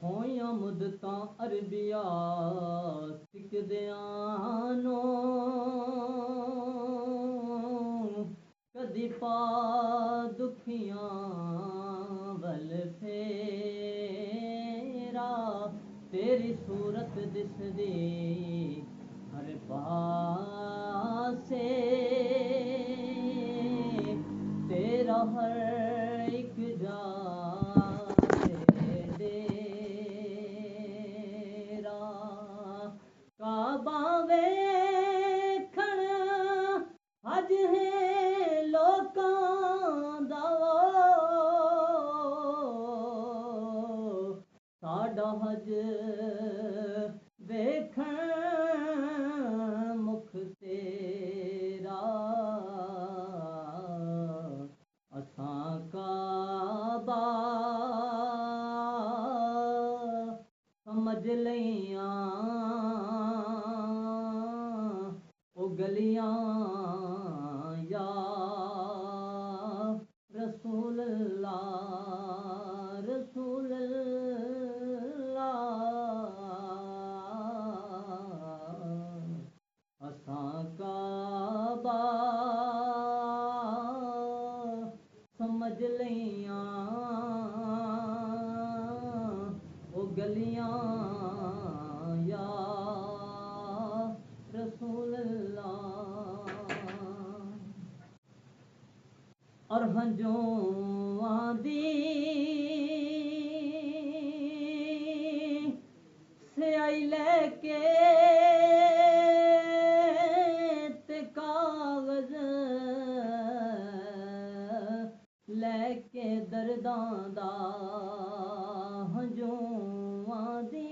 ਹੋਈਆਂ ਮੁੱਦਤਾਂ ਅਰਬੀਆ ਸਿੱਕਦਿਆਂ ਨੂੰ ਕਦੀ ਪਾ ਦੁਖੀਆਂ ਵੱਲ ਫੇਰਾ तेरी सूरत दिसदी हर पासे तेरा हर एक जाए डेरा काबा वेखण अज है लोकां दा साडा हज वेखण मुख तेरा असां काबा समझ लइयां ओ गलियां या रसूल अल्लाह रसूल असां काबा समझ लइयां ओ गलियां या रसूल अल्लाह और हंजों दी स्याही लेके ते कागज लेके दर्दां दा हंजों दी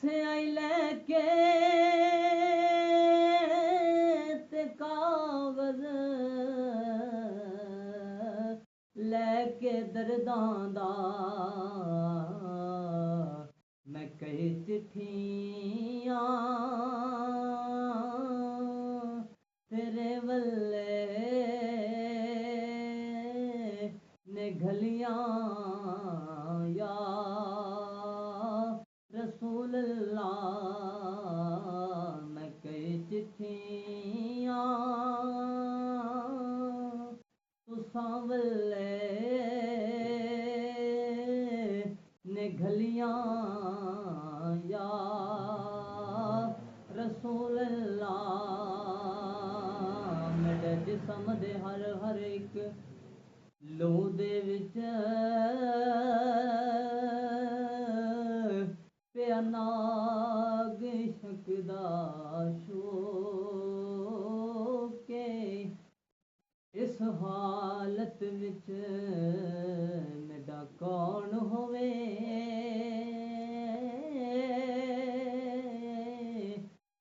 स्याही लेके ते कागज लेके दर्दां दा मैं कई चिट्ठियां तेरे वल्ले ने घलियां या रसूल अल्लाह मैं कई चिट्ठियां तुसां वल्ले ने घलियां या रसूल अल्लाह मेरे जिस्म दे हर एक लहू दे विच पिया नाग शकदा शोके इस हालत विच मेरा कौन होवे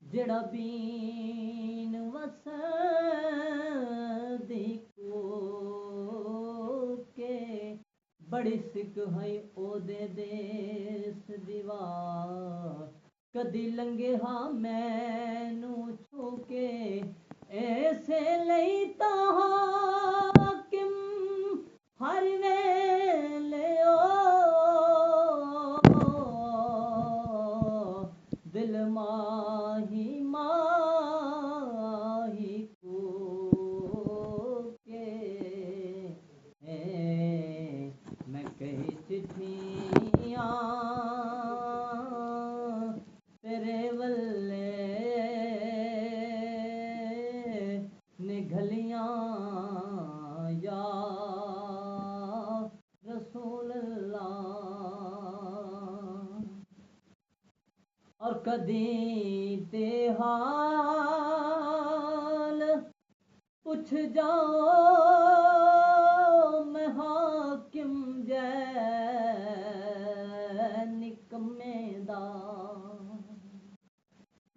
जेड़ा बीन वसदी कोके बड़ी सिक है ओदे देस दीवार कदी लंघे हा मैनू छूके ऐसे लई तां हाकिम हर वेले दिल माही माही कोके मैं कई चिट्ठियां तेरे वल्ले ने घलियां या रसूल अल्लाह और कदी ते हाल पुछ जाओ मैं हाकिम जै निकम्मे दा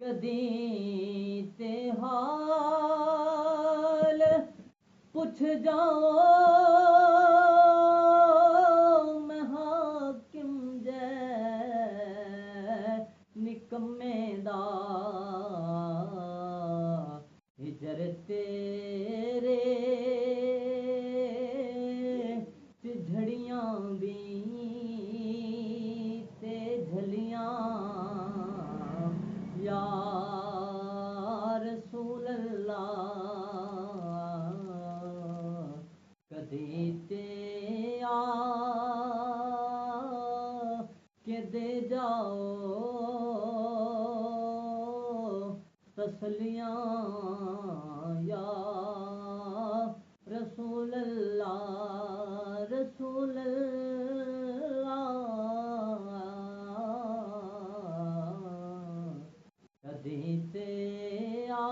कदी ते हाल पुछ जाओ मैं हाकिम जै निकम्मे दा हिजर तेरे झड़ियां भी कदी ते आ के दे जाओ तसलियां या रसूल अल्लाह रसूल अल्लाह। कदी ते आ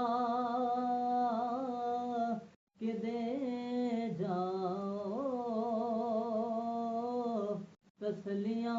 के दे जाओ तसलियां